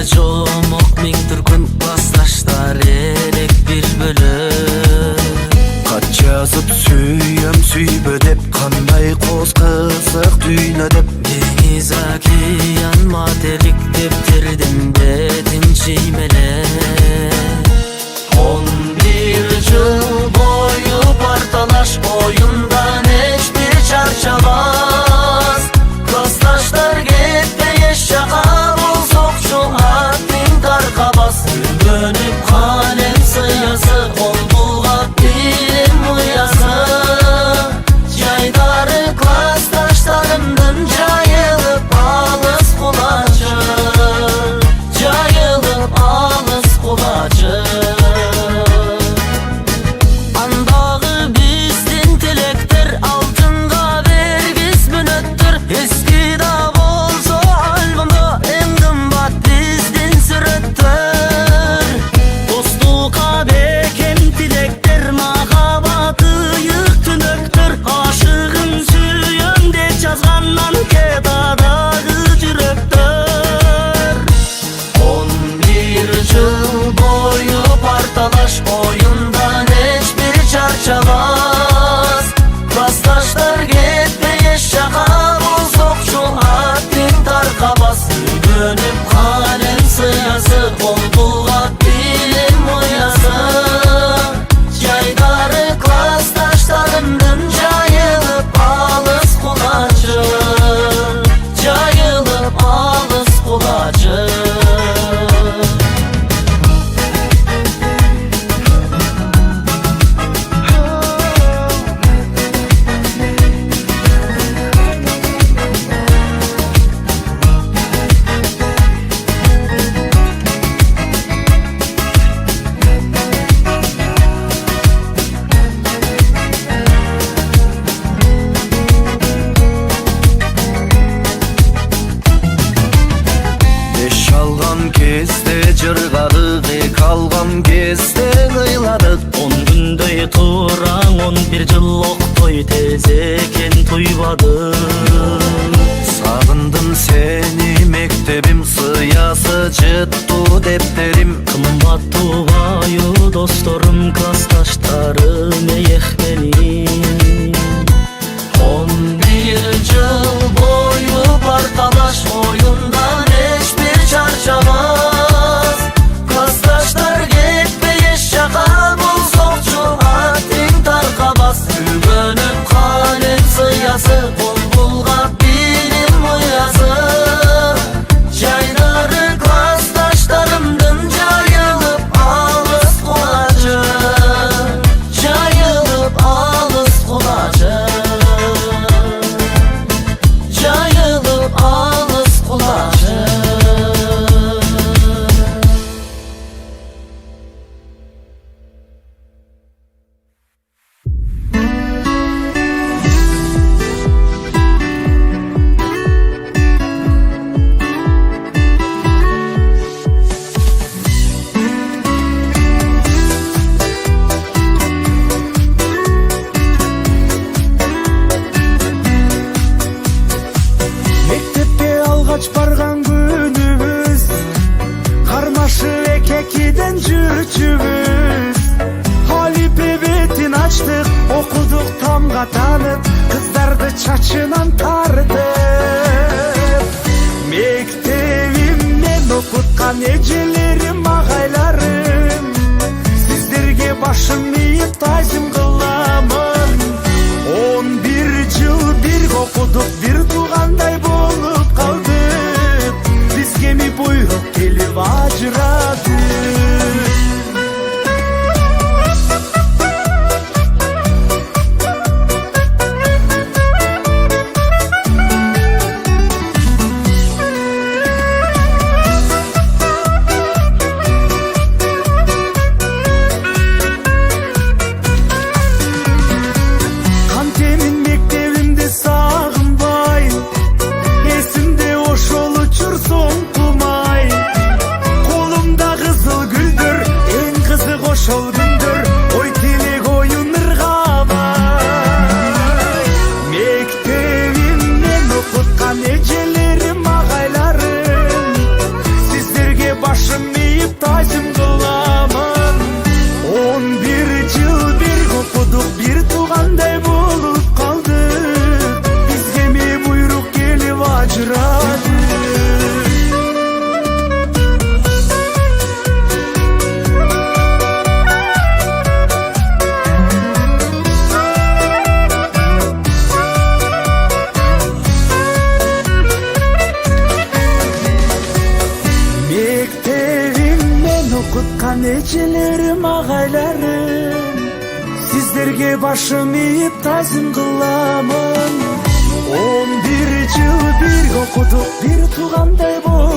жомок миң түркүн классташтар элек бир бөлөк. Кат жазып сүйөм сүйбө деп, кандай коз кызык дүйнө деп. Деңиз океан материк дептердин бетин чиймелеп. 11 жыл бою парталаш оюндан эч бир чарчабас. Классташтар кетпей эч жака болсокчу аттың таркабас. Күлгөнүп калем сыясы кол булгап билим уясы. Жайдары классташтарымдын жайылып алыс кулачы, жайылып алыс кулачы. Андагы биздин тилектер алтынга бергис мүнөттөр. Эски да болсо альбомдо эң кымбат биздин сүрөттөр. Достукка бекем тилектер, махабаты ыйык түнөктөр. Ашыгын сүйөм деп жазганнан кетадагы жүрөктөр. 11 жыл бою парталаш оюндан эч бир чарчабас. Классташтар кетпей эч жака болсокчу аттың таркабас. Күлгөнүп калем сыясы кол булгап билим уясы. Жайдары классташтарымдын жайылып алыс кулачы, жайылып алыс кулачы. Эш алган кезде жыргаdık, эк алган кезде ыйладык. 10 күндөй тураң 11 жыл октой, тез экен туйбадым. Сагындым сени мектебим, сыясы жытту дептерим. Кымбат тубайы досторум, классташтарым эйех менин. 11 жыл бою парталаш оюндан эч бир чарчабас. Классташтар кетпей эч жака болсокчу аттың таркабас. Күлгөнүп калем сыясы кол булгап билим уясы. Жайдары классташтарымдын жайылып алыс кулачы, жайылып алыс кулачы. Жайылып алыс кулачы. Мектепке алгач барган күнүбүз, кармашы экекиден жүрчүбүз. Алипе бетин ачтык, окудук тамга танып, кыздарды чачынан тартып. Мектебимден окуткан эжелерим, агайларым, сиздерге башым ийип тазим кыламын. 11 жыл бирге окудук, бир туугандай болуп калдык. Бизге ми буйрук келип ажырады. Mектebimden okutkan ejelerim, agaylarım, sizlerge başım iip tazim kılamın. 11 yıl bir okuduk, bir tuğanday bolduk.